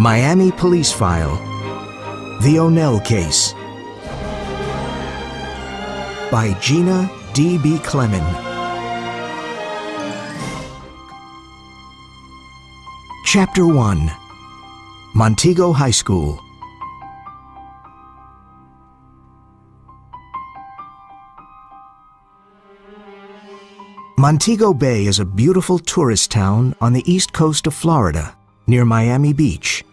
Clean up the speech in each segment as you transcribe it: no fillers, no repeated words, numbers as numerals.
Miami Police File, The ONell Case, by Gina D.B. Clemen. Chapter 1, Montego High School. Montego Bay is a beautiful tourist town on the east coast of Florida, near Miami Beach.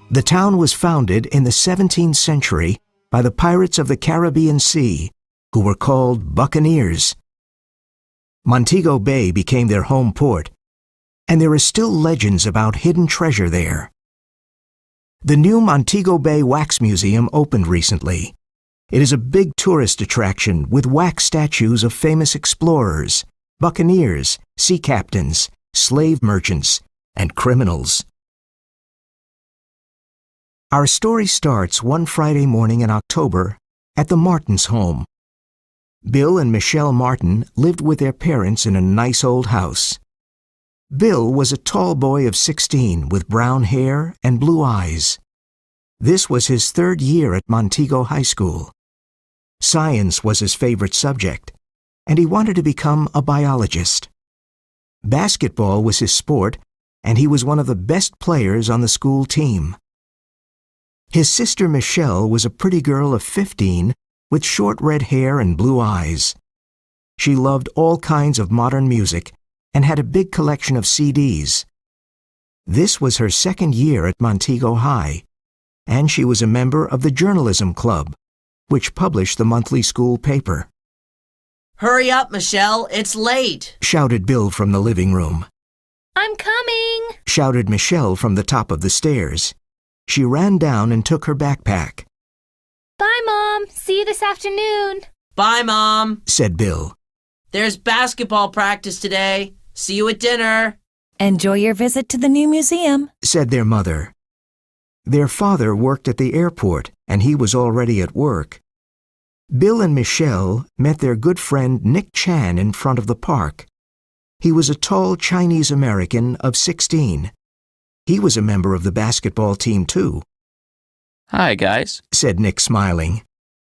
The town was founded in the 17th century by the pirates of the Caribbean Sea, who were called buccaneers. Montego Bay became their home port, and there are still legends about hidden treasure there. The new Montego Bay Wax Museum opened recently. It is a big tourist attraction with wax statues of famous explorers, buccaneers, sea captains, slave merchants, and criminals. Our story starts one Friday morning in October at the Martins' home. Bill and Michelle Martin lived with their parents in a nice old house. Bill was a tall boy of 16 with brown hair and blue eyes. This was his third year at Montego High School. Science was his favorite subject, and he wanted to become a biologist. Basketball was his sport, and he was one of the best players on the school team. His sister Michelle was a pretty girl of 15 with short red hair and blue eyes. She loved all kinds of modern music and had a big collection of CDs. This was her second year at Montego High, and she was a member of the Journalism Club, which published the monthly school paper. "Hurry up, Michelle, it's late!" shouted Bill from the living room. "I'm coming!" shouted Michelle from the top of the stairs. She ran down and took her backpack. "Bye, Mom. See you this afternoon." "Bye, Mom," said Bill. "There's basketball practice today. See you at dinner." "Enjoy your visit to the new museum," said their mother. Their father worked at the airport, and he was already at work. Bill and Michelle met their good friend Nick Chan in front of the park. He was a tall Chinese American of 16. He was a member of the basketball team, too. "Hi, guys," said Nick, smiling.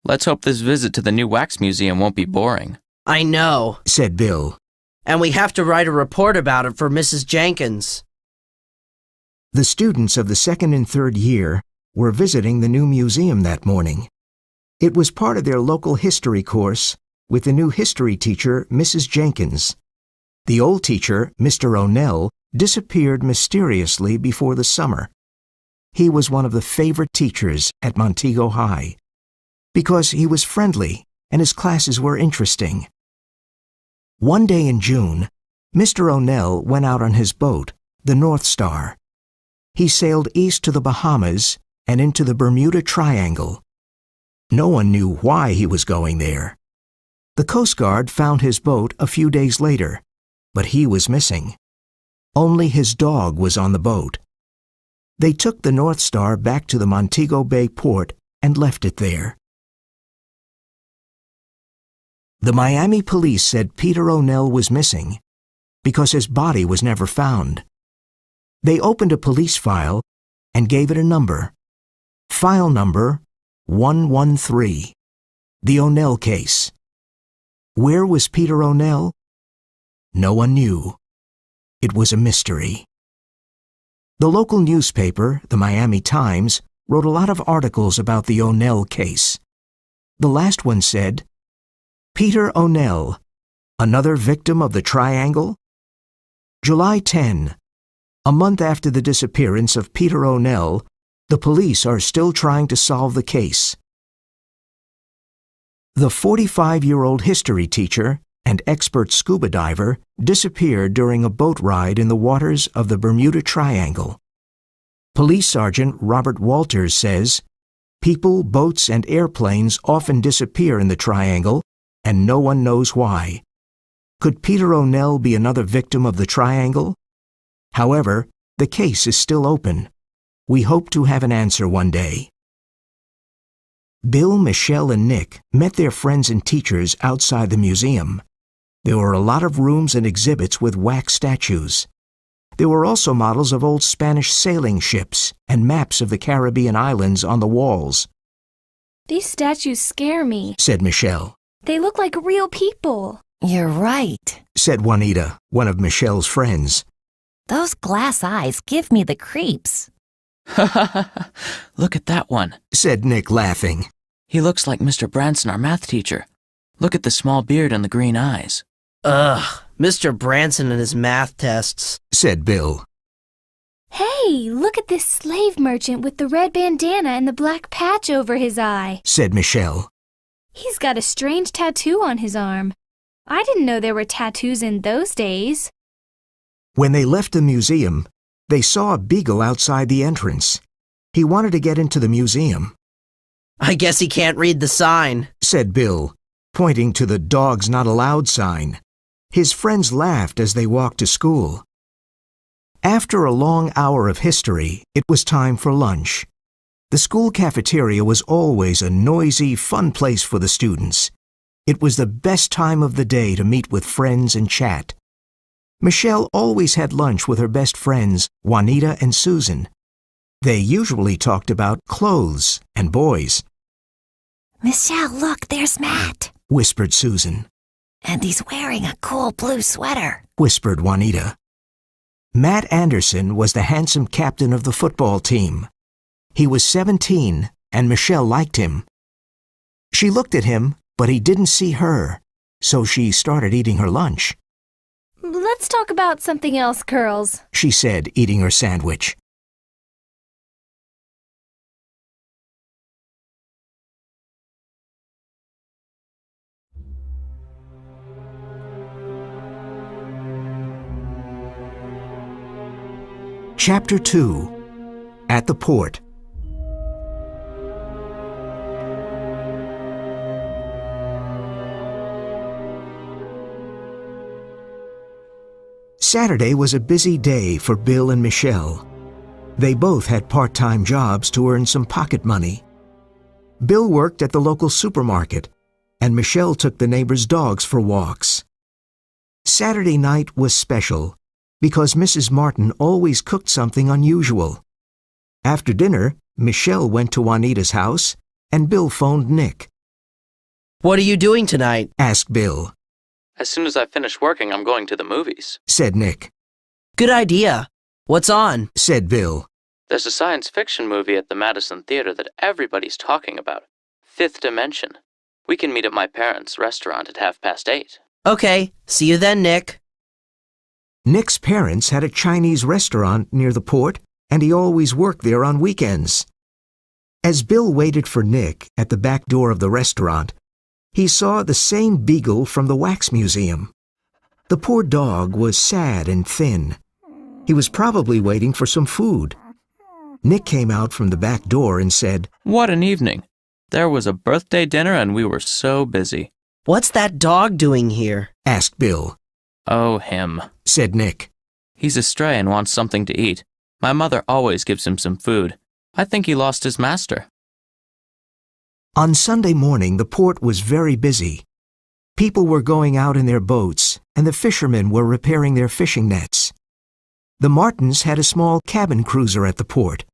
"Let's hope this visit to the new wax museum won't be boring." "I know," said Bill. "And we have to write a report about it for Mrs. Jenkins." The students of the second and third year were visiting the new museum that morning. It was part of their local history course with the new history teacher, Mrs. Jenkins. The old teacher, Mr. ONell, disappeared mysteriously before the summer. He was one of the favorite teachers at Montego High because he was friendly and his classes were interesting. One day in June, Mr. ONell went out on his boat, the North Star. He sailed east to the Bahamas and into the Bermuda Triangle. No one knew why he was going there. The Coast Guard found his boat a few days later, but he was missing. Only his dog was on the boat. They took the North Star back to the Montego Bay port and left it there. The Miami police said Peter ONell was missing because his body was never found. They opened a police file and gave it a number. File number 113, the ONell case. Where was Peter ONell? No one knew. It was a mystery. The local newspaper, the Miami Times, wrote a lot of articles about the ONell case. The last one said, "Peter ONell, another victim of the Triangle?" July 10. A month after the disappearance of Peter ONell, the police are still trying to solve the case. The 45-year-old history teacher and expert scuba diver disappeared during a boat ride in the waters of the Bermuda Triangle. Police Sergeant Robert Walters says, "People, boats, and airplanes often disappear in the Triangle, and no one knows why. Could Peter ONell be another victim of the Triangle? However, the case is still open. We hope to have an answer one day." Bill, Michelle, and Nick met their friends and teachers outside the museum. There were a lot of rooms and exhibits with wax statues. There were also models of old Spanish sailing ships and maps of the Caribbean islands on the walls, These statues scare me. said Michelle. They look like real people. You're right. Said Juanita, one of Michelle's friends. Those glass eyes give me the creeps. Look at that one. Said Nick, laughing. He looks like Mr. Branson, our math teacher. Look at the small beard and the green eyes. Ugh, Mr. Branson and his math tests. Said Bill. Hey, look at this slave merchant with the red bandana and the black patch over his eye. Said Michelle. He's got a strange tattoo on his arm. I didn't know there were tattoos in those days. When they left the museum, they saw a beagle outside the entrance. He wanted to get into the museum, I guess he can't read the sign. said Bill, pointing to the "Dogs Not Allowed" sign. His friends laughed as they walked to school. After a long hour of history, it was time for lunch. The school cafeteria was always a noisy, fun place for the students. It was the best time of the day to meet with friends and chat. Michelle always had lunch with her best friends, Juanita and Susan. They usually talked about clothes and boys, Michelle, look, there's Matt. whispered Susan, And he's wearing a cool blue sweater. whispered Juanita. Matt Anderson was the handsome captain of the football team. He was 17, and Michelle liked him. She looked at him, but he didn't see her, so she started eating her lunch. Let's talk about something else, Curls. She said, eating her sandwich. Chapter 2. At the Port. Saturday was a busy day for Bill and Michelle. They both had part-time jobs to earn some pocket money. Bill worked at the local supermarket, and Michelle took the neighbors' dogs for walks. Saturday night was special because Mrs. Martin always cooked something unusual. After dinner, Michelle went to Juanita's house, and Bill phoned Nick. What are you doing tonight? Asked Bill. As soon as I finish working, I'm going to the movies. Said Nick. Good idea. What's on? Said Bill. There's a science fiction movie at the Madison Theater that everybody's talking about. Fifth Dimension. We can meet at my parents' restaurant at 8:30. Okay, see you then, Nick. Nick's parents had a Chinese restaurant near the port, and he always worked there on weekends. As Bill waited for Nick at the back door of the restaurant, he saw the same beagle from the wax museum. The poor dog was sad and thin. He was probably waiting for some food. Nick came out from the back door and said, What an evening. There was a birthday dinner and we were so busy. What's that dog doing here? asked Bill. Oh, him. Said Nick. He's a stray and wants something to eat. My mother always gives him some food. I think he lost his master. On Sunday morning, the port was very busy. People were going out in their boats, and the fishermen were repairing their fishing nets. The Martins had a small cabin cruiser at the port.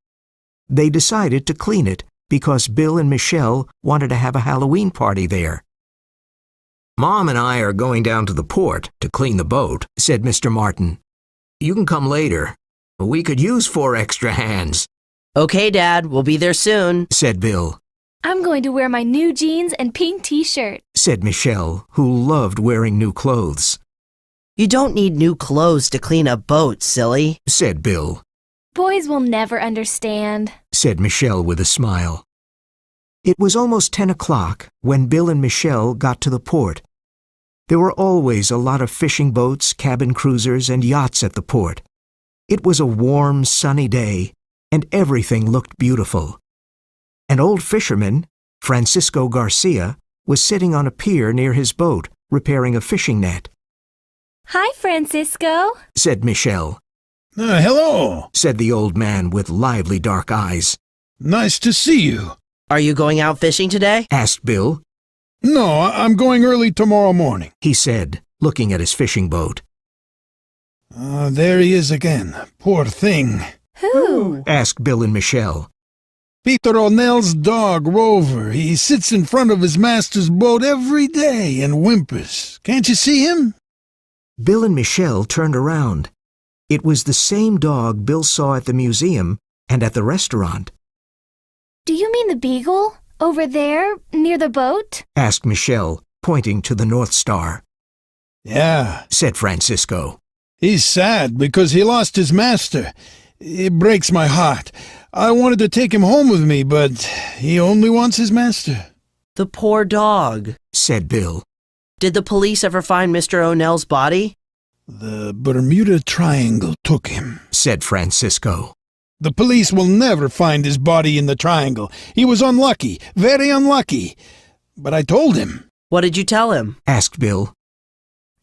They decided to clean it because Bill and Michelle wanted to have a Halloween party there. Mom and I are going down to the port to clean the boat, said Mr. Martin. You can come later. We could use 4 extra hands, Okay, Dad, we'll be there soon. said Bill. I'm going to wear my new jeans and pink t-shirt. Said Michelle, who loved wearing new clothes. You don't need new clothes to clean a boat, silly. Said Bill. Boys will never understand. Said Michelle with a smile. It was almost 10 o'clock when Bill and Michelle got to the port. There were always a lot of fishing boats, cabin cruisers, and yachts at the port. It was a warm, sunny day, and everything looked beautiful. An old fisherman, Francisco Garcia, was sitting on a pier near his boat, repairing a fishing net. Hi, Francisco. Said Michelle. Hello. Said the old man with lively dark eyes. Nice to see you. Are you going out fishing today? Asked Bill. No, I'm going early tomorrow morning. He said, looking at his fishing boat. There he is again. Poor thing. Who? asked Bill and Michelle. Peter ONell's dog, Rover. He sits in front of his master's boat every day and whimpers. Can't you see him? Bill and Michelle turned around. It was the same dog Bill saw at the museum and at the restaurant. Do you mean the beagle? Over there, near the boat? asked Michelle, pointing to the North Star. Yeah. Said Francisco. He's sad because he lost his master. It breaks my heart. I wanted to take him home with me, but he only wants his master. The poor dog, said Bill. Did the police ever find Mr. ONell's body? The Bermuda Triangle took him, said Francisco. The police will never find his body in the triangle. He was unlucky, very unlucky. But I told him. What did you tell him? asked Bill.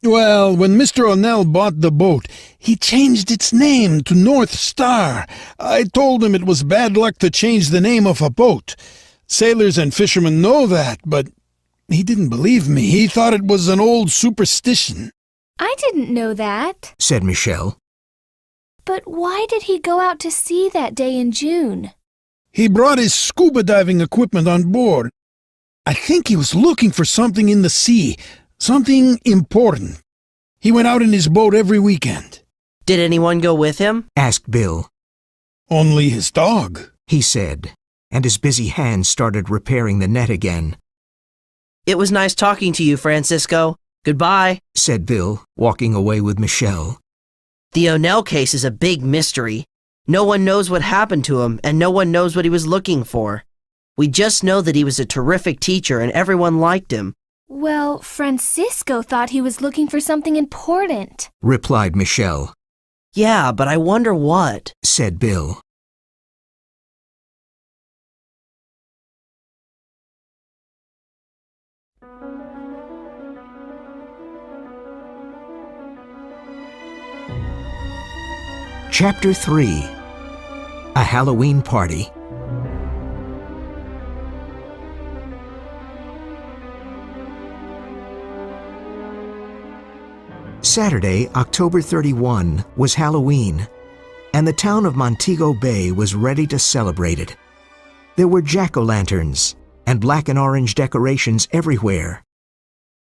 Well, when Mr. ONell bought the boat, he changed its name to North Star. I told him it was bad luck to change the name of a boat. Sailors and fishermen know that, but he didn't believe me. He thought it was an old superstition. I didn't know that, said Michelle. But why did he go out to sea that day in June? He brought his scuba diving equipment on board. I think he was looking for something in the sea, something important. He went out in his boat every weekend. Did anyone go with him? asked Bill. Only his dog, he said, and his busy hands started repairing the net again. It was nice talking to you, Francisco. Goodbye, said Bill, walking away with Michelle. The ONell case is a big mystery. No one knows what happened to him, and no one knows what he was looking for. We just know that he was a terrific teacher and everyone liked him. Well, Francisco thought he was looking for something important, replied Michelle. Yeah, but I wonder what, said Bill. Chapter 3. A Halloween Party. Saturday, October 31, was Halloween, and the town of Montego Bay was ready to celebrate it. There were jack-o'-lanterns and black and orange decorations everywhere.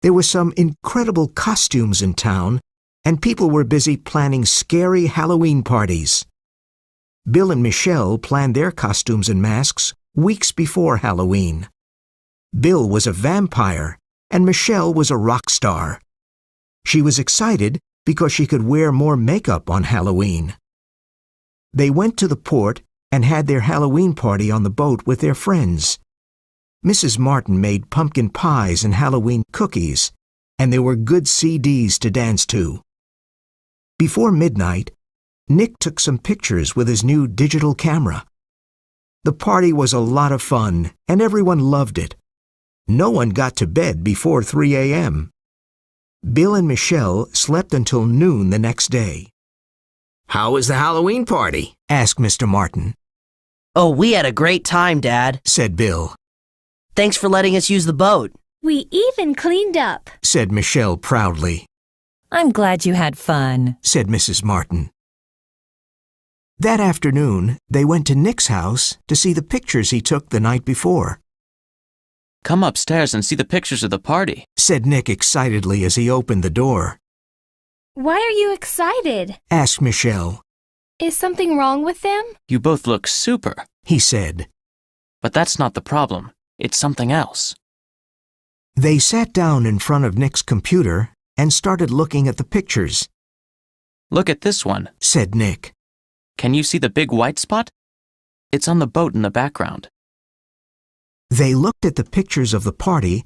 There were some incredible costumes in town, and people were busy planning scary Halloween parties. Bill and Michelle planned their costumes and masks weeks before Halloween. Bill was a vampire, and Michelle was a rock star. She was excited because she could wear more makeup on Halloween. They went to the port and had their Halloween party on the boat with their friends. Mrs. Martin made pumpkin pies and Halloween cookies, and there were good CDs to dance to. Before midnight, Nick took some pictures with his new digital camera. The party was a lot of fun, and everyone loved it. No one got to bed before 3 a.m. Bill and Michelle slept until noon the next day. "How was the Halloween party?" asked Mr. Martin. Oh, we had a great time, Dad, said Bill. Thanks for letting us use the boat. We even cleaned up, said Michelle proudly. I'm glad you had fun, said Mrs. Martin. That afternoon, they went to Nick's house to see the pictures he took the night before. Come upstairs and see the pictures of the party, said Nick excitedly as he opened the door. Why are you excited? Asked Michelle. Is something wrong with them? You both look super, he said. but that's not the problem. It's something else. They sat down in front of Nick's computer and started looking at the pictures. Look at this one, said Nick. Can you see the big white spot? It's on the boat in the background. They looked at the pictures of the party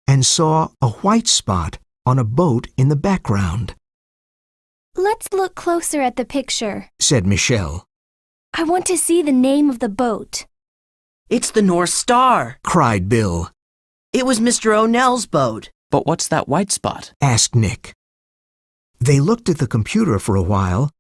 and saw a white spot on a boat in the background. Let's look closer at the picture, said Michelle. I want to see the name of the boat. It's the North Star, cried Bill. It was Mr. ONell's boat. But what's that white spot? Asked Nick. They looked at the computer for a while,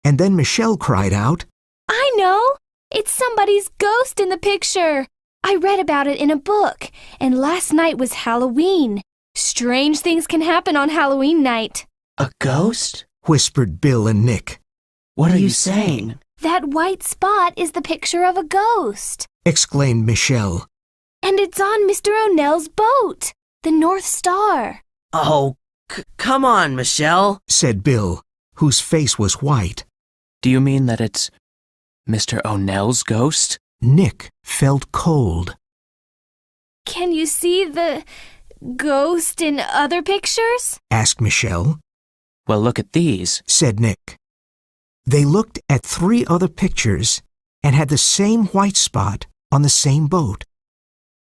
and then Michelle cried out, I know! It's somebody's ghost in the picture. I read about it in a book, and last night was Halloween. Strange things can happen on Halloween night. A ghost? whispered Bill and Nick. What are you saying? That white spot is the picture of a ghost. Exclaimed Michelle. And it's on Mr. ONell's boat, the North Star. Oh, come on, Michelle, said Bill, whose face was white. Do you mean that it's Mr. ONell's ghost? Nick felt cold. Can you see the ghost in other pictures? Asked Michelle. Well, look at these, said Nick. They looked at 3 other pictures and had the same white spot on the same boat.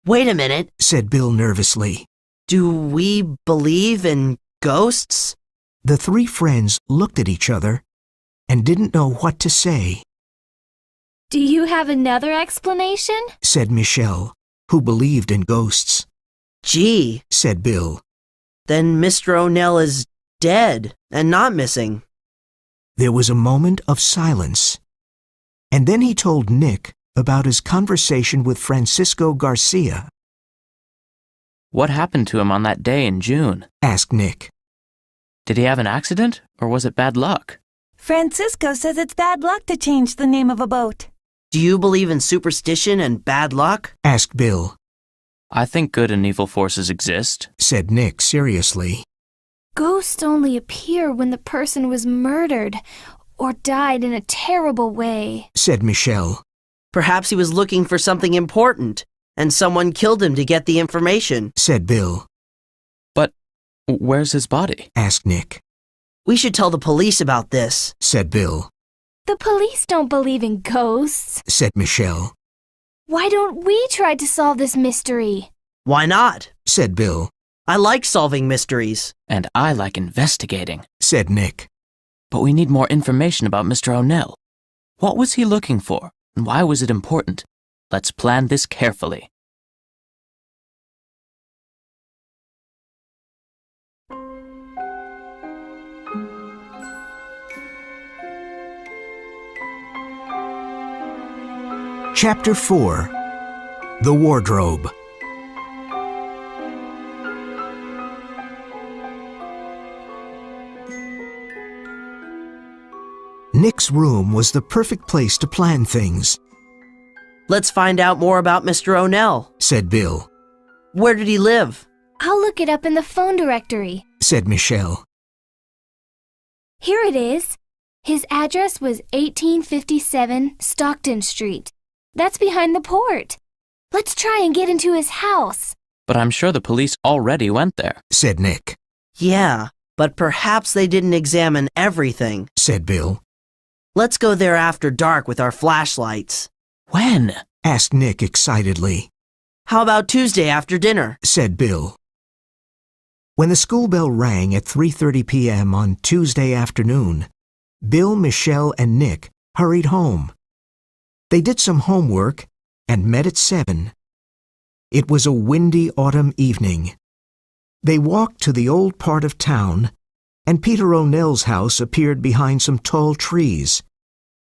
Wait a minute, said Bill nervously. Do we believe in ghosts? The 3 friends looked at each other and didn't know what to say. Do you have another explanation? Said Michelle, who believed in ghosts. Gee, said Bill. Then Mr. ONell is dead and not missing. There was a moment of silence, and then he told Nick about his conversation with Francisco Garcia. What happened to him on that day in June? Asked Nick. Did he have an accident, or was it bad luck? Francisco says it's bad luck to change the name of a boat. Do you believe in superstition and bad luck? Asked Bill. I think good and evil forces exist, said Nick seriously. Ghosts only appear when the person was murdered or died in a terrible way, said Michelle. Perhaps he was looking for something important, and someone killed him to get the information, said Bill. But where's his body? Asked Nick. We should tell the police about this, said Bill. The police don't believe in ghosts, said Michelle. Why don't we try to solve this mystery? Why not? Said Bill. I like solving mysteries. And I like investigating, said Nick. But we need more information about Mr. ONell. What was he looking for, and why was it important? Let's plan this carefully. Chapter 4. The Wardrobe. Nick's room was the perfect place to plan things, Let's find out more about Mr. ONell, said Bill. Where did he live? I'll look it up in the phone directory, said Michelle. Here it is. His address was 1857 Stockton Street. That's behind the port. Let's try and get into his house. But I'm sure the police already went there, said Nick. Yeah, but perhaps they didn't examine everything, said Bill. Let's go there after dark with our flashlights. When? Asked Nick excitedly. How about Tuesday after dinner? Said Bill. When the school bell rang at 3:30 p.m. on Tuesday afternoon, Bill, Michelle, and Nick hurried home. They did some homework and met at 7. It was a windy autumn evening. They walked to the old part of town, and Peter ONell's house appeared behind some tall trees.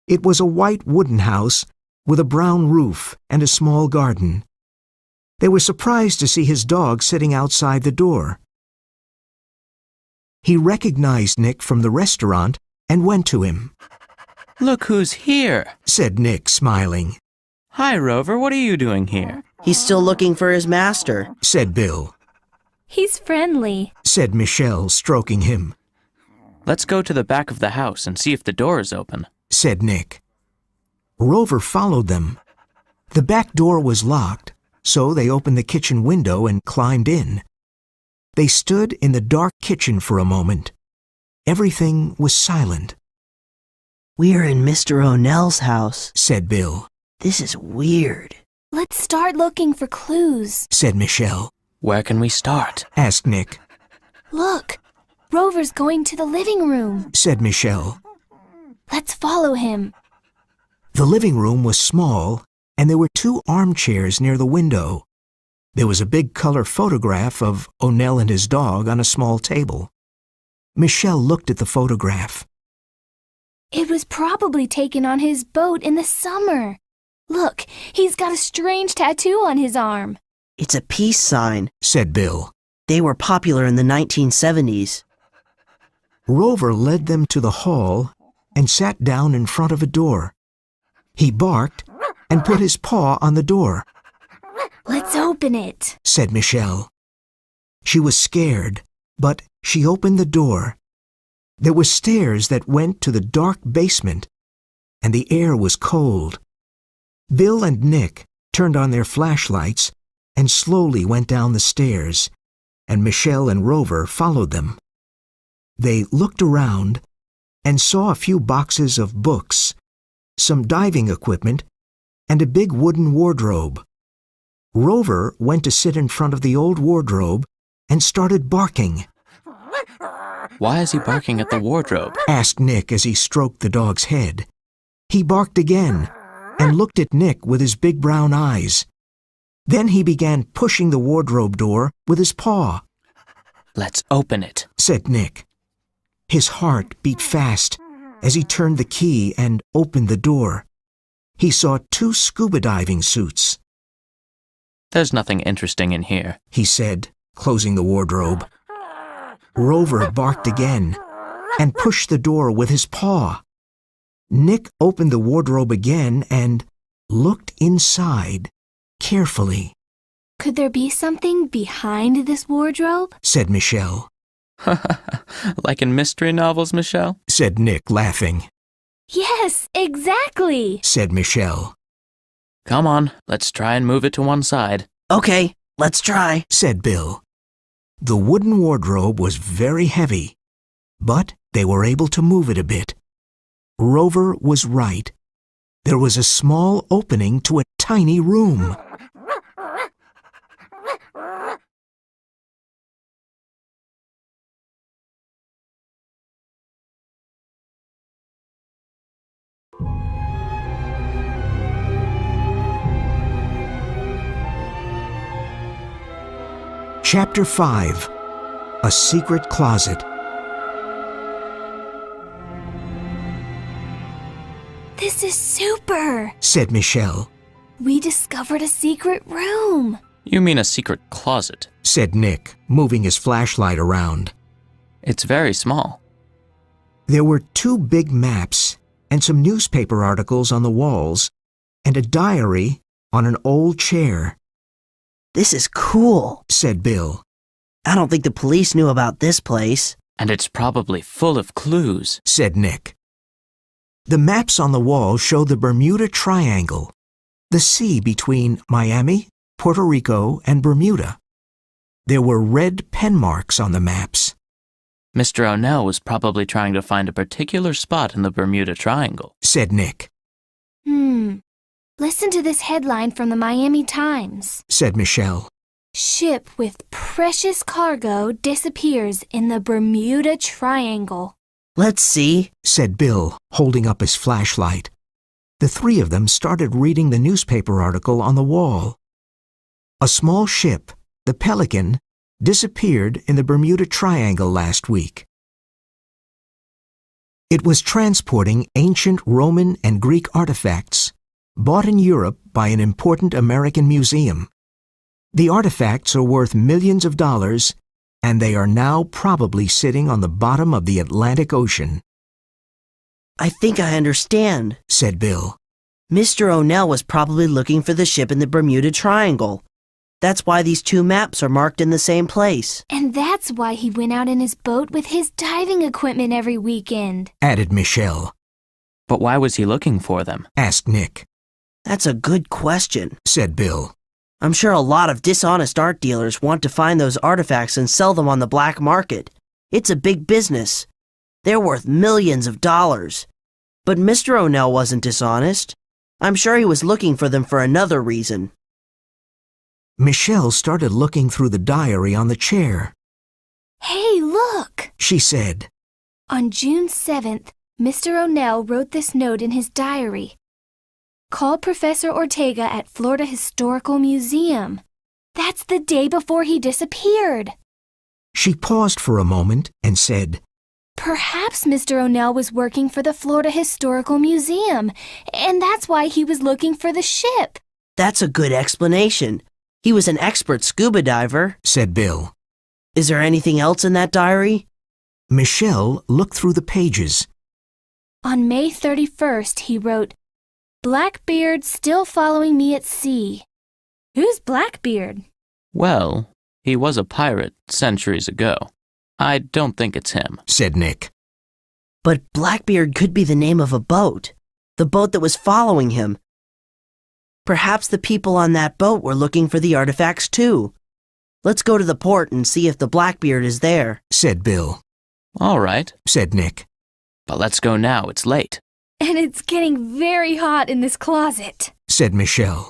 It was a white wooden house with a brown roof and a small garden. They were surprised to see his dog sitting outside the door. He recognized Nick from the restaurant and went to him. Look who's here, said Nick, smiling. Hi, Rover, what are you doing here? He's still looking for his master, said Bill. He's friendly, said Michelle, stroking him. Let's go to the back of the house and see if the door is open, said Nick. Rover followed them. The back door was locked, so they opened the kitchen window and climbed in. They stood in the dark kitchen for a moment. Everything was silent. We're in Mr. ONell's house, said Bill. This is weird. Let's start looking for clues, said Michelle. Where can we start? Asked Nick. Look, Rover's going to the living room, said Michelle. Let's follow him. The living room was small, and there were 2 armchairs near the window. There was a big color photograph of ONell and his dog on a small table. Michelle looked at the photograph. It was probably taken on his boat in the summer. Look, he's got a strange tattoo on his arm. It's a peace sign, said Bill. They were popular in the 1970s. Rover led them to the hall and sat down in front of a door. He barked and put his paw on the door. Let's open it, said Michelle. She was scared, but she opened the door. There were stairs that went to the dark basement, and the air was cold. Bill and Nick turned on their flashlights and slowly went down the stairs, and Michelle and Rover followed them. They looked around and saw a few boxes of books, some diving equipment, and a big wooden wardrobe. Rover went to sit in front of the old wardrobe and started barking. Why is he barking at the wardrobe? Asked Nick as he stroked the dog's head. He barked again and looked at Nick with his big brown eyes. Then he began pushing the wardrobe door with his paw. Let's open it, said Nick. His heart beat fast as he turned the key and opened the door. He saw 2 scuba diving suits. There's nothing interesting in here, he said, closing the wardrobe. Rover barked again and pushed the door with his paw. Nick opened the wardrobe again and looked inside carefully. Could there be something behind this wardrobe? Said Michelle. Like in mystery novels, Michelle? Said Nick, laughing. Yes, exactly, said Michelle. Come on, let's try and move it to one side. Okay, let's try, said Bill. The wooden wardrobe was very heavy, but they were able to move it a bit. Rover was right. There was a small opening to a tiny room. Chapter 5. A Secret Closet. This is super, said Michelle. We discovered a secret room. You mean a secret closet, said Nick, moving his flashlight around. It's very small. There were 2 big maps and some newspaper articles on the walls and a diary on an old chair. This is cool, said Bill. I don't think the police knew about this place. And it's probably full of clues, said Nick. The maps on the wall show the Bermuda Triangle, the sea between Miami, Puerto Rico, and Bermuda. There were red pen marks on the maps. Mr. ONell was probably trying to find a particular spot in the Bermuda Triangle, said Nick. Listen to this headline from the Miami Times, said Michelle. Ship with precious cargo disappears in the Bermuda Triangle. Let's see, said Bill, holding up his flashlight. The 3 of them started reading the newspaper article on the wall. A small ship, the Pelican, disappeared in the Bermuda Triangle last week. It was transporting ancient Roman and Greek artifacts bought in Europe by an important American museum. The artifacts are worth millions of dollars, and they are now probably sitting on the bottom of the Atlantic Ocean. I think I understand, said Bill. Mr. ONell was probably looking for the ship in the Bermuda Triangle. That's why these 2 maps are marked in the same place. And that's why he went out in his boat with his diving equipment every weekend, added Michelle. But why was he looking for them? Asked Nick. That's a good question, said Bill. I'm sure a lot of dishonest art dealers want to find those artifacts and sell them on the black market. It's a big business. They're worth millions of dollars. But Mr. ONell wasn't dishonest. I'm sure he was looking for them for another reason. Michelle started looking through the diary on the chair. Hey, look, she said. On June 7th, Mr. ONell wrote this note in his diary. Call Professor Ortega at Florida Historical Museum. That's the day before he disappeared. She paused for a moment and said, Perhaps Mr. ONell was working for the Florida Historical Museum, and that's why he was looking for the ship. That's a good explanation. He was an expert scuba diver, said Bill. Is there anything else in that diary? Michelle looked through the pages. On May 31st, he wrote, "Blackbeard still following me at sea." Who's Blackbeard? Well, he was a pirate centuries ago. I don't think it's him, said Nick. But Blackbeard could be the name of a boat. The boat that was following him. Perhaps the people on that boat were looking for the artifacts too. Let's go to the port and see if the Blackbeard is there, said Bill. All right, said Nick. But let's go now, it's late. And it's getting very hot in this closet, said Michelle.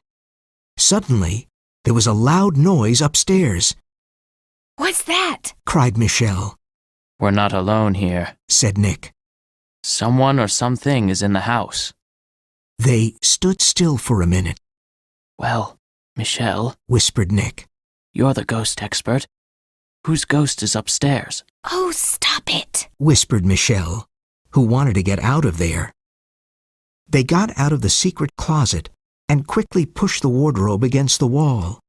Suddenly, there was a loud noise upstairs. What's that? cried Michelle. We're not alone here, said Nick. Someone or something is in the house. They stood still for a minute. Well, Michelle, whispered Nick. You're the ghost expert. Whose ghost is upstairs? Oh, stop it, whispered Michelle, who wanted to get out of there. They got out of the secret closet and quickly pushed the wardrobe against the wall.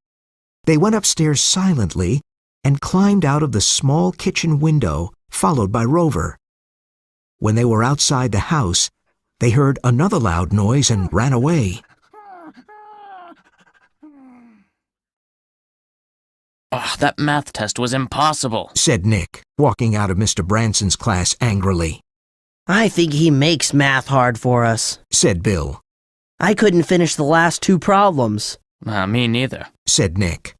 They went upstairs silently and climbed out of the small kitchen window, followed by Rover. When they were outside the house, they heard another loud noise and ran away. Oh, that math test was impossible, said Nick, walking out of Mr. Branson's class angrily. I think he makes math hard for us, said Bill. I couldn't finish the last two problems. Me neither, said Nick.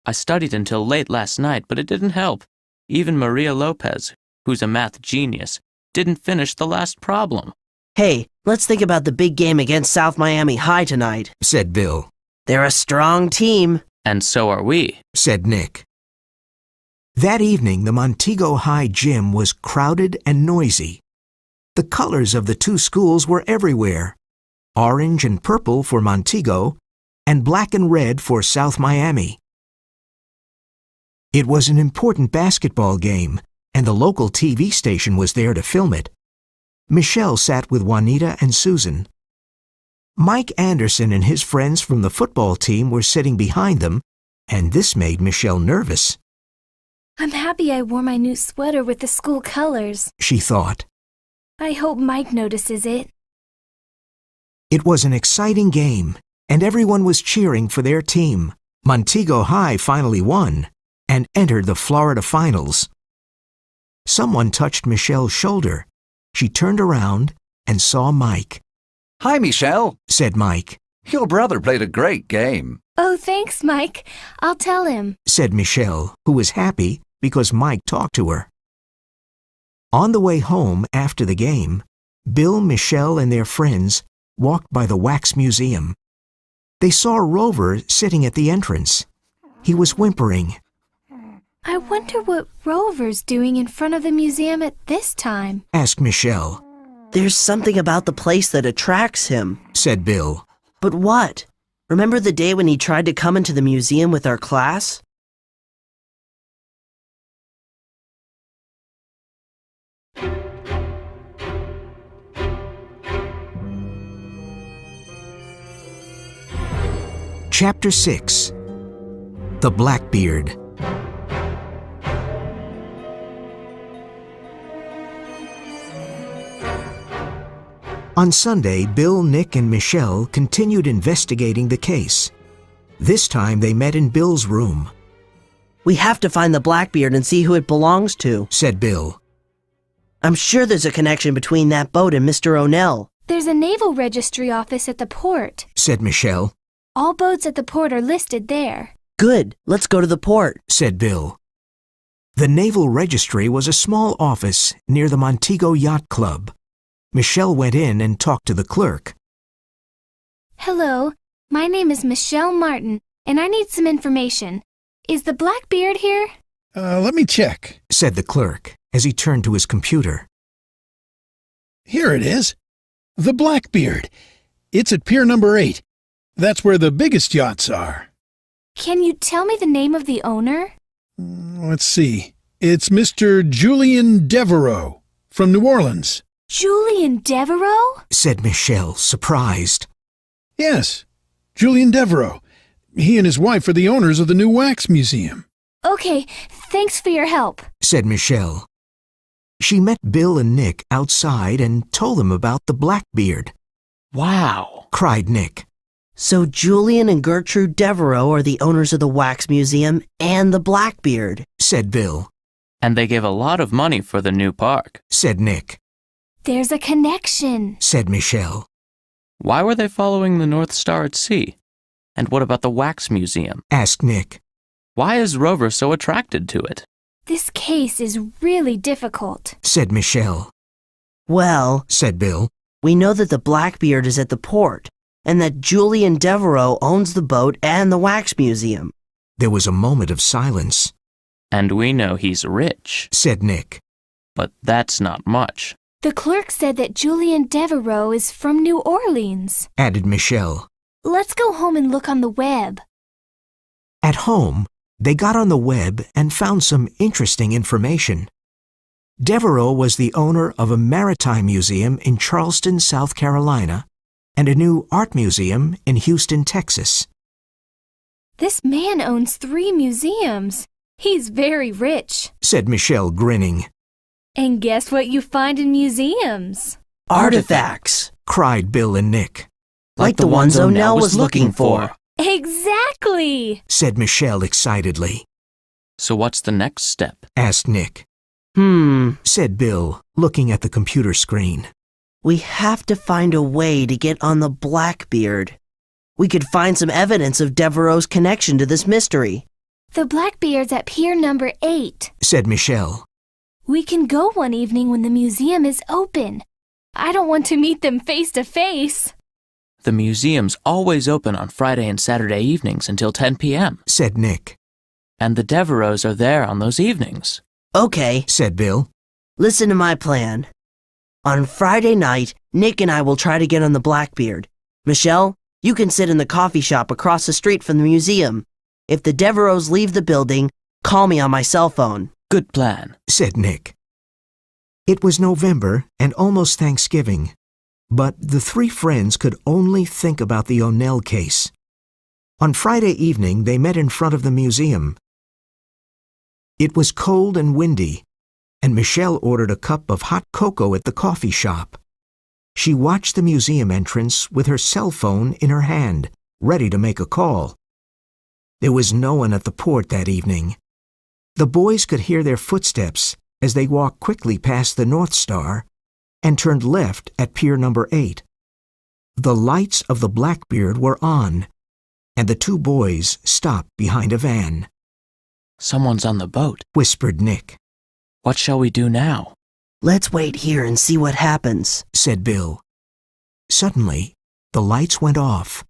I studied until late last night, but it didn't help. Even Maria Lopez, who's a math genius, didn't finish the last problem. Hey, let's think about the big game against South Miami High tonight, said Bill. They're a strong team. And so are we, said Nick. That evening, the Montego High gym was crowded and noisy. The colors of the two schools were everywhere. Orange and purple for Montego, and black and red for South Miami. It was an important basketball game, and the local TV station was there to film it. Michelle sat with Juanita and Susan. Mike Anderson and his friends from the football team were sitting behind them, and this made Michelle nervous. I'm happy I wore my new sweater with the school colors, she thought. I hope Mike notices it. It was an exciting game, and everyone was cheering for their team. Montego High finally won and entered the Florida finals. Someone touched Michelle's shoulder. She turned around and saw Mike. Hi, Michelle, said Mike. Your brother played a great game. Oh, thanks, Mike. I'll tell him, said Michelle, who was happy because Mike talked to her. On the way home after the game, Bill, Michelle, and their friends walked by the Wax Museum. They saw Rover sitting at the entrance. He was whimpering. I wonder what Rover's doing in front of the museum at this time, asked Michelle. There's something about the place that attracts him, said Bill. But what? Remember the day when he tried to come into the museum with our class? Chapter 6. The Blackbeard. On Sunday, Bill, Nick, and Michelle continued investigating the case. This time they met in Bill's room. We have to find the Blackbeard and see who it belongs to, said Bill. I'm sure there's a connection between that boat and Mr. ONell. There's a naval registry office at the port, said Michelle. All boats at the port are listed there. Good, let's go to the port, said Bill. The Naval Registry was a small office near the Montego Yacht Club. Michelle went in and talked to the clerk. Hello, my name is Michelle Martin, and I need some information. Is the Blackbeard here? Let me check, said the clerk as he turned to his computer. Here it is. The Blackbeard. It's at Pier number 8. That's where the biggest yachts are. Can you tell me the name of the owner? Let's see. It's Mr. Julian Devereaux from New Orleans. Julian Devereaux? Said Michelle, surprised. Yes, Julian Devereaux. He and his wife are the owners of the new Wax Museum. Okay, thanks for your help, said Michelle. She met Bill and Nick outside and told them about the Blackbeard. Wow! Cried Nick. So Julian and Gertrude Devereaux are the owners of the Wax Museum and the Blackbeard, Said Bill. And they gave a lot of money for the new park. Said Nick. There's a connection. Said Michelle. Why were they following the North Star at sea? And what about the Wax Museum? Asked Nick. Why is Rover so attracted to it? This case is really difficult. Said Michelle. Well, Said Bill. we know that the Blackbeard is at the port, and that Julian Devereaux owns the boat and the Wax Museum. There was a moment of silence. And we know he's rich. Said Nick. But that's not much. The clerk said that Julian Devereaux is from New Orleans. Added Michelle. Let's go home and look on the web. At home, they got on the web and found some interesting information. Devereaux was the owner of a maritime museum in Charleston, South Carolina, and a new art museum in Houston, Texas. This man owns 3 museums. He's very rich. Said Michelle, grinning. And guess what you find in museums? Artifacts! Cried Bill and Nick. Like the ones ONell was looking for. Exactly! Said Michelle excitedly. So what's the next step? Asked Nick. Said Bill, looking at the computer screen. We have to find a way to get on the Blackbeard. We could find some evidence of Devereaux's connection to this mystery. The Blackbeard's at pier number 8. Said Michelle. We can go one evening when the museum is open. I don't want to meet them face to face. The museum's always open on Friday and Saturday evenings until 10 p.m. Said Nick. And the Devereaux are there on those evenings. Okay, Said Bill. listen to my plan. On Friday night, Nick and I will try to get on the Blackbeard. Michelle, you can sit in the coffee shop across the street from the museum. If the Devereaux leave the building, call me on my cell phone. Good plan. Said Nick. It was November and almost Thanksgiving, but the 3 friends could only think about the ONell case. On Friday evening, they met in front of the museum. It was cold and windy, and Michelle ordered a cup of hot cocoa at the coffee shop. She watched the museum entrance with her cell phone in her hand, ready to make a call. There was no one at the port that evening. The boys could hear their footsteps as they walked quickly past the North Star and turned left at pier number 8. The lights of the Blackbeard were on, and the 2 boys stopped behind a van. Someone's on the boat. Whispered Nick. What shall we do now? Let's wait here and see what happens. Said Bill. Suddenly, the lights went off.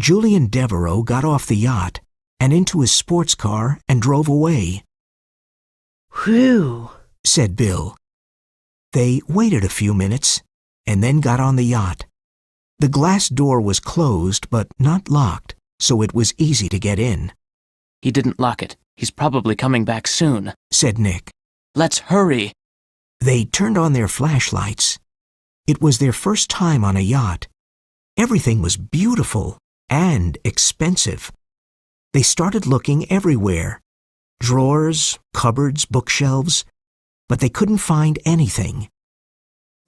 Julian Devereaux got off the yacht and into his sports car and drove away. Whew, Said Bill. They waited a few minutes and then got on the yacht. The glass door was closed but not locked, so it was easy to get in. He didn't lock it. He's probably coming back soon. Said Nick. Let's hurry. They turned on their flashlights. It was their first time on a yacht. Everything was beautiful and expensive. They started looking everywhere. Drawers, cupboards, bookshelves, but they couldn't find anything.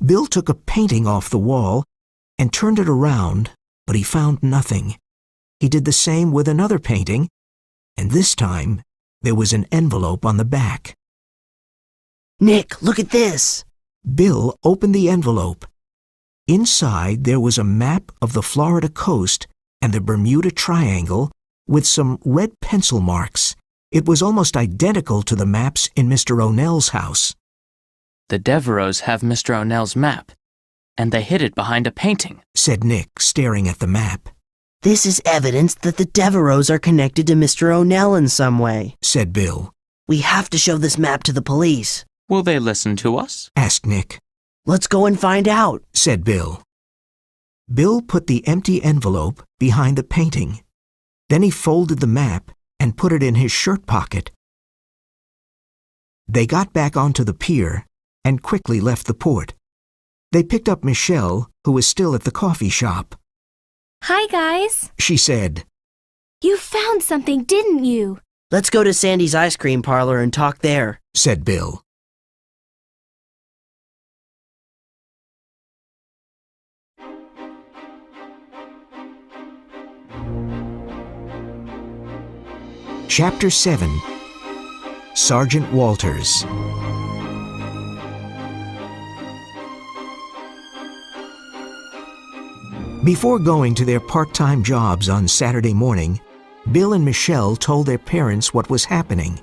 Bill took a painting off the wall and turned it around, but he found nothing. He did the same with another painting, and this time there was an envelope on the back. Nick, look at this. Bill opened the envelope. Inside there was a map of the Florida coast and the Bermuda Triangle with some red pencil marks. It was almost identical to the maps in Mr. ONell's house. The Devereaux have Mr. ONell's map, and they hid it behind a painting. Said Nick, staring at the map. This is evidence that the Devereaux are connected to Mr. ONell in some way. Said Bill. We have to show this map to the police. Will they listen to us? Asked Nick. Let's go and find out. Said Bill. Bill put the empty envelope behind the painting. Then he folded the map and put it in his shirt pocket. They got back onto the pier and quickly left the port. They picked up Michelle, who was still at the coffee shop. Hi, guys. She said, You found something, didn't you? Let's go to Sandy's ice cream parlor and talk there. Said Bill. Chapter 7. Sergeant Walters. Before going to their part-time jobs on Saturday morning, Bill and Michelle told their parents what was happening.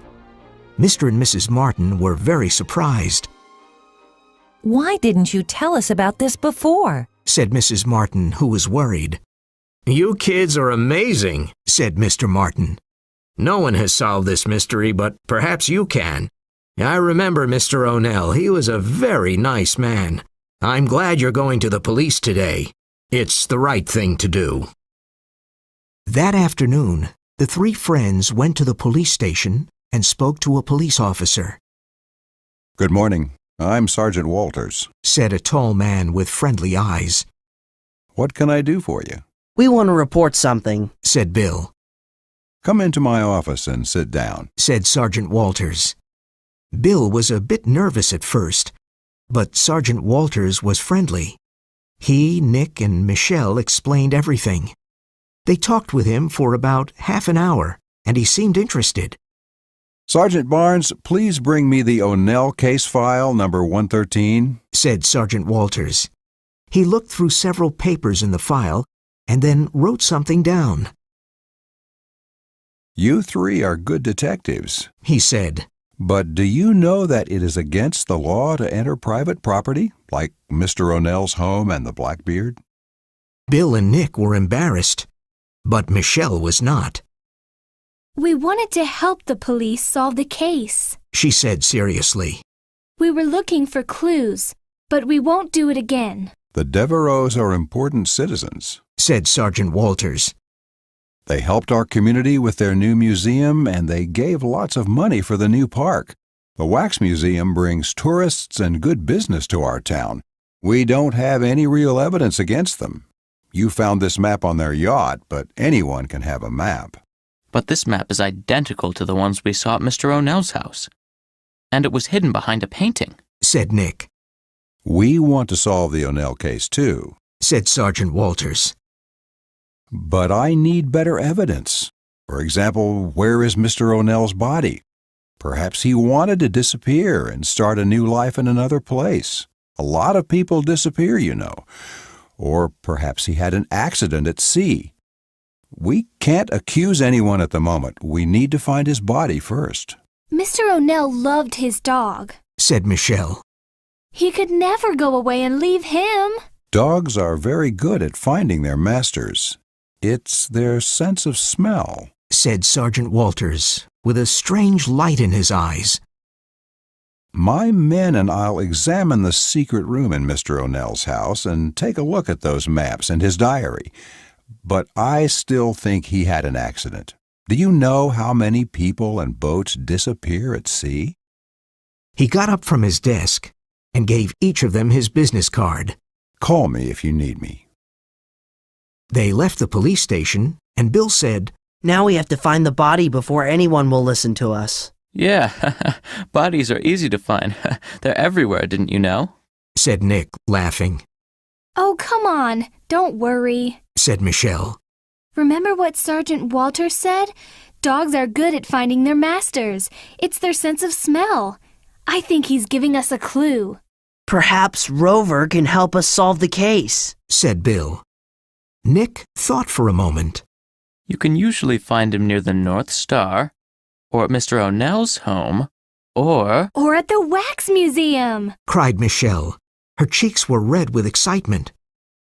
Mr. and Mrs. Martin were very surprised. Why didn't you tell us about this before? Said Mrs. Martin, who was worried. You kids are amazing, said Mr. Martin. No one has solved this mystery, but perhaps you can. I remember Mr. ONell. He was a very nice man. I'm glad you're going to the police today. It's the right thing to do. That afternoon, the three friends went to the police station and spoke to a police officer. Good morning. I'm Sergeant Walters, said a tall man with friendly eyes. What can I do for you? We want to report something, said Bill. Come into my office and sit down, said Sergeant Walters. Bill was a bit nervous at first, but Sergeant Walters was friendly. He, Nick, and Michelle explained everything. They talked with him for about half an hour, and he seemed interested. Sergeant Barnes, please bring me the ONell case file number 113, said Sergeant Walters. He looked through several papers in the file and then wrote something down. You three are good detectives, he said. But do you know that it is against the law to enter private property, like Mr. ONell's home and the Blackbeard? Bill and Nick were embarrassed, but Michelle was not. We wanted to help the police solve the case, she said seriously. We were looking for clues, but we won't do it again. The Devereaux are important citizens, said Sergeant Walters. They helped our community with their new museum, and they gave lots of money for the new park. The Wax Museum brings tourists and good business to our town. We don't have any real evidence against them. You found this map on their yacht, but anyone can have a map. But this map is identical to the ones we saw at Mr. ONell's house. And it was hidden behind a painting, said Nick. We want to solve the ONell case too, said Sergeant Walters. But I need better evidence. For example, where is Mr. ONell's body? Perhaps he wanted to disappear and start a new life in another place. A lot of people disappear, you know. Or perhaps he had an accident at sea. We can't accuse anyone at the moment. We need to find his body first. Mr. ONell loved his dog, said Michelle. He could never go away and leave him. Dogs are very good at finding their masters. It's their sense of smell, said Sergeant Walters, with a strange light in his eyes. My men and I'll examine the secret room in Mr. ONell's house and take a look at those maps and his diary. But I still think he had an accident. Do you know how many people and boats disappear at sea? He got up from his desk and gave each of them his business card. Call me if you need me. They left the police station, and Bill said, Now we have to find the body before anyone will listen to us. Yeah, bodies are easy to find. They're everywhere, didn't you know? Said Nick, laughing. Oh, come on, don't worry, said Michelle. Remember what Sergeant Walters said? Dogs are good at finding their masters. It's their sense of smell. I think he's giving us a clue. Perhaps Rover can help us solve the case, said Bill. Nick thought for a moment. You can usually find him near the North Star, or at Mr. ONell's home, or at the Wax Museum, cried Michelle. Her cheeks were red with excitement.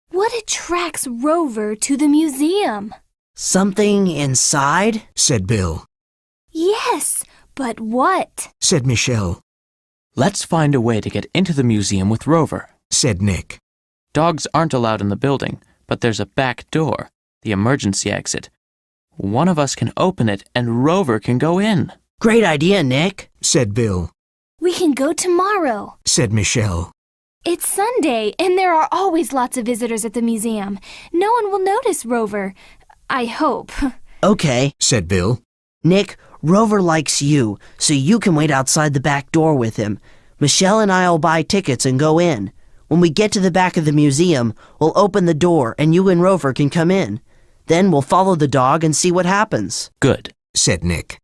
What attracts Rover to the museum? Something inside, said Bill. Yes, but what? Said Michelle. Let's find a way to get into the museum with Rover, said Nick. Dogs aren't allowed in the building, but there's a back door, the emergency exit. One of us can open it and Rover can go in. Great idea, Nick, said Bill. We can go tomorrow, said Michelle. It's Sunday, and there are always lots of visitors at the museum. No one will notice Rover. I hope. Okay, said Bill. Nick, Rover likes you, so you can wait outside the back door with him. Michelle and I'll buy tickets and go in. When we get to the back of the museum, we'll open the door and you and Rover can come in. Then we'll follow the dog and see what happens. Good, said Nick.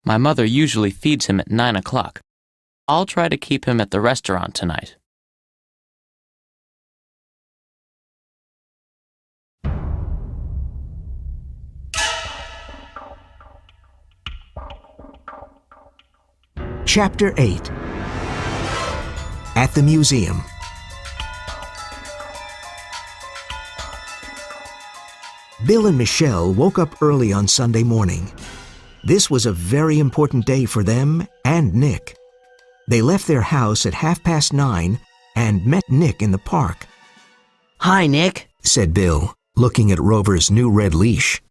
My mother usually feeds him at 9 o'clock. I'll try to keep him at the restaurant tonight. Chapter 8. At the Museum. Bill and Michelle woke up early on Sunday morning. This was a very important day for them and Nick. They left their house at 9:30 and met Nick in the park. Hi, Nick, said Bill, looking at Rover's new red leash.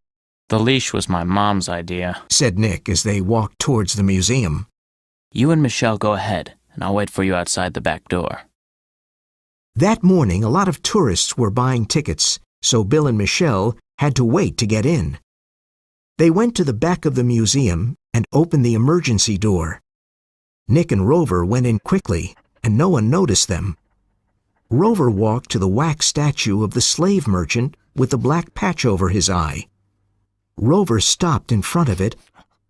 The leash was my mom's idea, said Nick as they walked towards the museum. You and Michelle go ahead, and I'll wait for you outside the back door. That morning, a lot of tourists were buying tickets, so Bill and Michelle had to wait to get in. They went to the back of the museum and opened the emergency door. Nick and Rover went in quickly, and no one noticed them. Rover walked to the wax statue of the slave merchant with the black patch over his eye. Rover stopped in front of it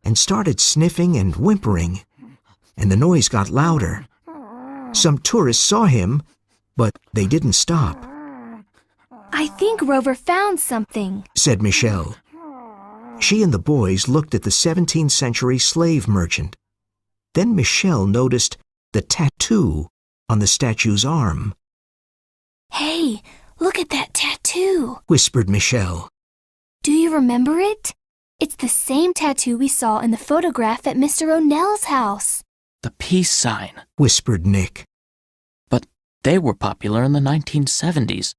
and started sniffing and whimpering, and the noise got louder. Some tourists saw him, but they didn't stop. I think Rover found something, said Michelle. She and the boys looked at the 17th century slave merchant. Then Michelle noticed the tattoo on the statue's arm. Hey, look at that tattoo, whispered Michelle. Do you remember it? It's the same tattoo we saw in the photograph at Mr. ONell's house. The peace sign, whispered Nick. But they were popular in the 1970s.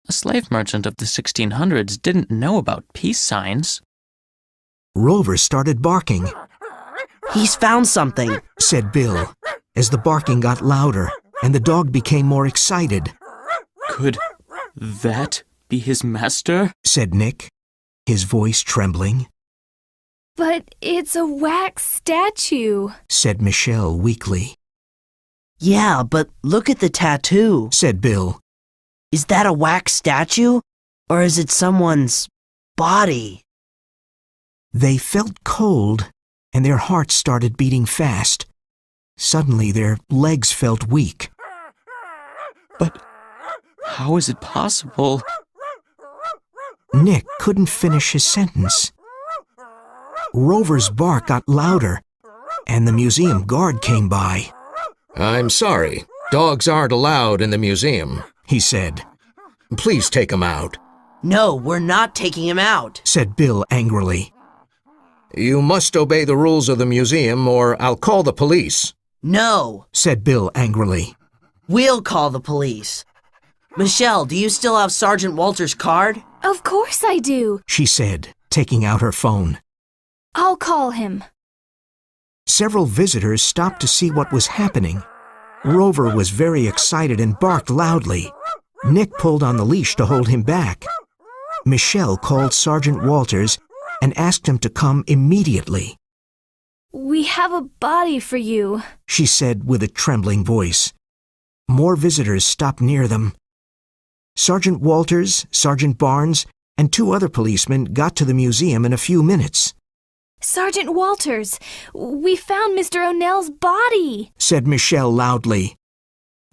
A slave merchant of the 1600s didn't know about peace signs. Rover started barking. He's found something, said Bill, as the barking got louder and the dog became more excited. Could that be his master? said Nick, his voice trembling. But it's a wax statue, said Michelle weakly. Yeah, but look at the tattoo, said Bill. Is that a wax statue? Or is it someone's body? They felt cold, and their hearts started beating fast. Suddenly, their legs felt weak. But how is it possible? Nick couldn't finish his sentence. Rover's bark got louder, and the museum guard came by. I'm sorry. Dogs aren't allowed in the museum, he said. Please take him out. No, we're not taking him out, said Bill angrily. You must obey the rules of the museum or I'll call the police. No, said Bill angrily. We'll call the police. Michelle, do you still have Sergeant Walter's card? Of course I do, she said, taking out her phone. I'll call him. Several visitors stopped to see what was happening. Rover was very excited and barked loudly. Nick pulled on the leash to hold him back. Michelle called Sergeant Walters and asked him to come immediately. We have a body for you, she said with a trembling voice. More visitors stopped near them. Sergeant Walters, Sergeant Barnes, and 2 other policemen got to the museum in a few minutes. Sergeant Walters, we found Mr. ONell's body, said Michelle loudly.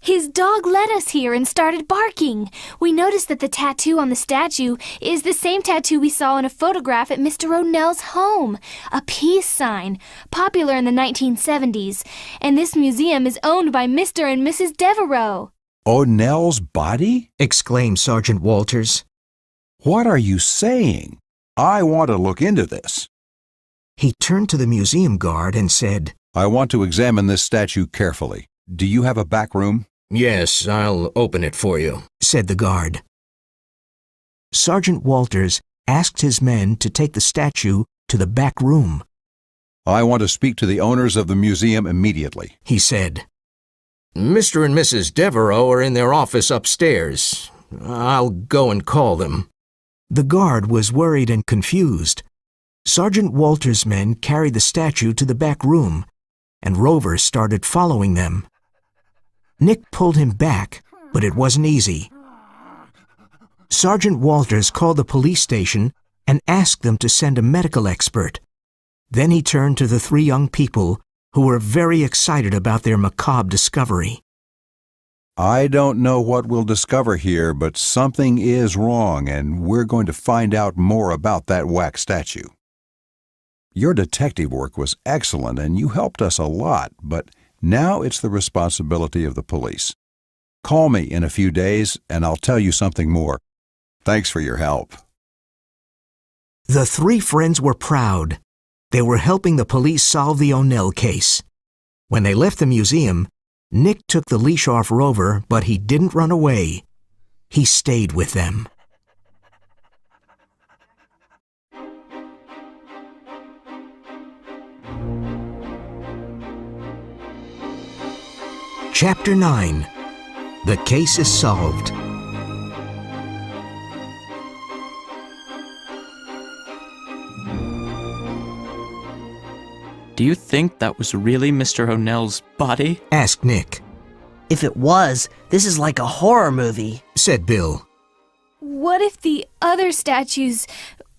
His dog led us here and started barking. We noticed that the tattoo on the statue is the same tattoo we saw in a photograph at Mr. ONell's home, a peace sign, popular in the 1970s, and this museum is owned by Mr. and Mrs. Devereaux. ONell's body? exclaimed Sergeant Walters. What are you saying? I want to look into this. He turned to the museum guard and said, I want to examine this statue carefully. Do you have a back room? Yes, I'll open it for you, said the guard. Sergeant Walters asked his men to take the statue to the back room. I want to speak to the owners of the museum immediately, he said. Mr. and Mrs. Devereaux are in their office upstairs. I'll go and call them. The guard was worried and confused. Sergeant Walters' men carried the statue to the back room, and Rover started following them. Nick pulled him back, but it wasn't easy. Sergeant Walters called the police station and asked them to send a medical expert. Then he turned to the three young people who were very excited about their macabre discovery. I don't know what we'll discover here, but something is wrong, and we're going to find out more about that wax statue. Your detective work was excellent, and you helped us a lot, but now it's the responsibility of the police. Call me in a few days, and I'll tell you something more. Thanks for your help. The three friends were proud. They were helping the police solve the ONell case. When they left the museum, Nick took the leash off Rover, but he didn't run away. He stayed with them. Chapter 9. The case is solved. Do you think that was really Mr. ONell's body? Asked Nick. If it was, this is like a horror movie, said Bill. What if the other statues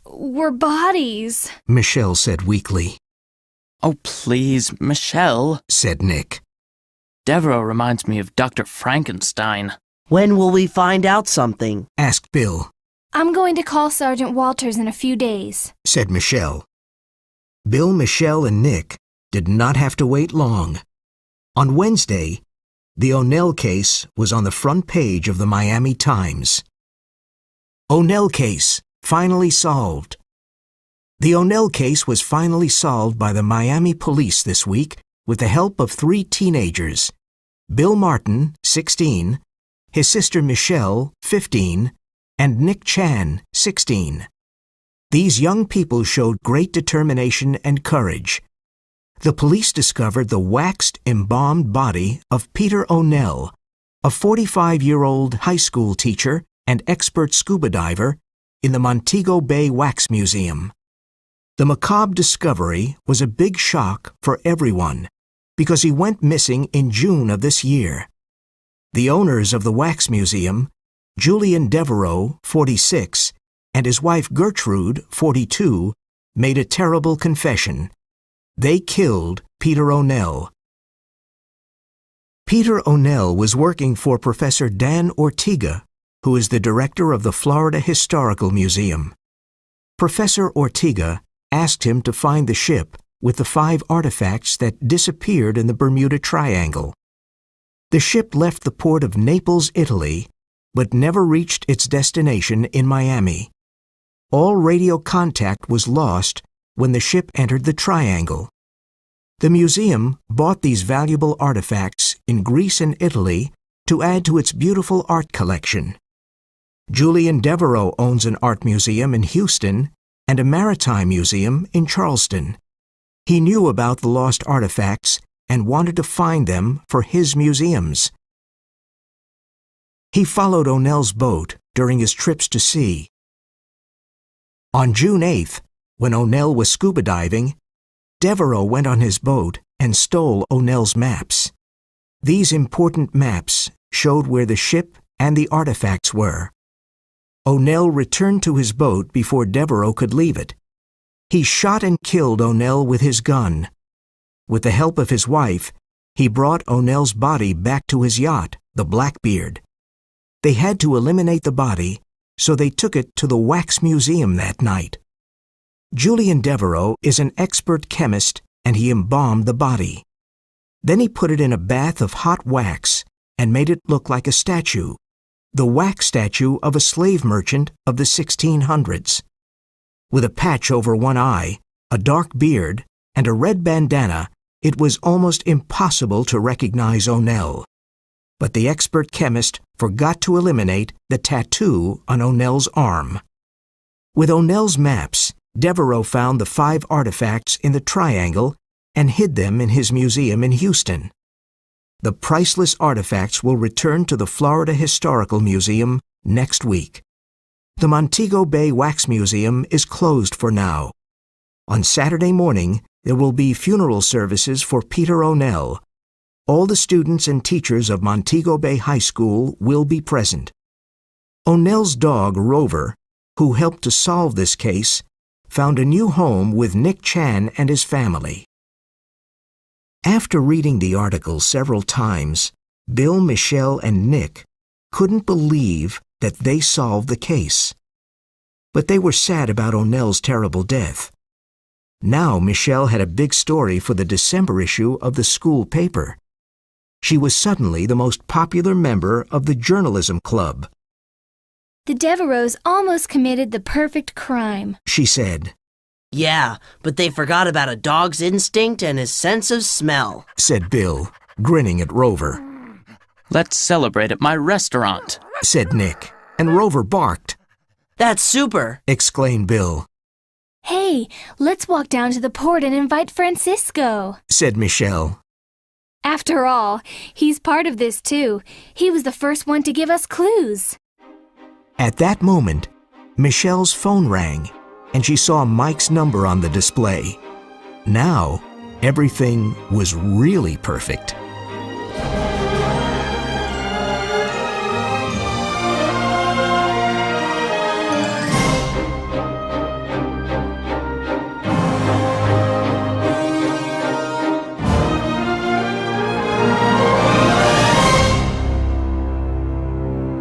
were bodies? Michelle said weakly. Oh, please, Michelle, said Nick. Devereaux reminds me of Dr. Frankenstein. When will we find out something? Asked Bill. I'm going to call Sergeant Walters in a few days, said Michelle. Bill, Michelle, and Nick did not have to wait long. On Wednesday, the ONell case was on the front page of the Miami Times. ONell case finally solved. The ONell case was finally solved by the Miami police this week with the help of three teenagers, Bill Martin, 16, his sister Michelle, 15, and Nick Chan, 16. These young people showed great determination and courage. The police discovered the waxed, embalmed body of Peter ONell, a 45-year-old high school teacher and expert scuba diver, in the Montego Bay Wax Museum. The macabre discovery was a big shock for everyone because he went missing in June of this year. The owners of the Wax Museum, Julian Devereaux, 46, and his wife Gertrude, 42, made a terrible confession. They killed Peter ONell. Peter ONell was working for Professor Dan Ortega, who is the director of the Florida Historical Museum. Professor Ortega asked him to find the ship with the 5 artifacts that disappeared in the Bermuda Triangle. The ship left the port of Naples, Italy, but never reached its destination in Miami. All radio contact was lost when the ship entered the Triangle. The museum bought these valuable artifacts in Greece and Italy to add to its beautiful art collection. Julian Devereaux owns an art museum in Houston and a maritime museum in Charleston. He knew about the lost artifacts and wanted to find them for his museums. He followed ONell's boat during his trips to sea. On June 8th, when ONell was scuba diving, Devereaux went on his boat and stole ONell's maps. These important maps showed where the ship and the artifacts were. ONell returned to his boat before Devereaux could leave it. He shot and killed ONell with his gun. With the help of his wife, he brought ONell's body back to his yacht, the Blackbeard. They had to eliminate the body, so they took it to the Wax Museum that night. Julian Devereaux is an expert chemist, and he embalmed the body. Then he put it in a bath of hot wax and made it look like a statue, the wax statue of a slave merchant of the 1600s. With a patch over one eye, a dark beard, and a red bandana, it was almost impossible to recognize ONell. But the expert chemist forgot to eliminate the tattoo on ONell's arm. With ONell's maps, Devereaux found the 5 artifacts in the Triangle and hid them in his museum in Houston. The priceless artifacts will return to the Florida Historical Museum next week. The Montego Bay Wax Museum is closed for now. On Saturday morning, there will be funeral services for Peter ONell. All the students and teachers of Montego Bay High School will be present. ONell's dog, Rover, who helped to solve this case, found a new home with Nick Chan and his family. After reading the article several times, Bill, Michelle, and Nick couldn't believe that they solved the case. But they were sad about ONell's terrible death. Now Michelle had a big story for the December issue of the school paper. She was suddenly the most popular member of the journalism club. The Devereaux almost committed the perfect crime, She said, Yeah, but they forgot about a dog's instinct and his sense of smell, said Bill, grinning at Rover. Let's celebrate at my restaurant, Said Nick, and Rover barked. That's super, Exclaimed Bill, Hey, let's walk down to the port and invite Francisco. Said Michelle. After all, he's part of this too. He was the first one to give us clues. At that moment, Michelle's phone rang, and she saw Mike's number on the display. Now, everything was really perfect.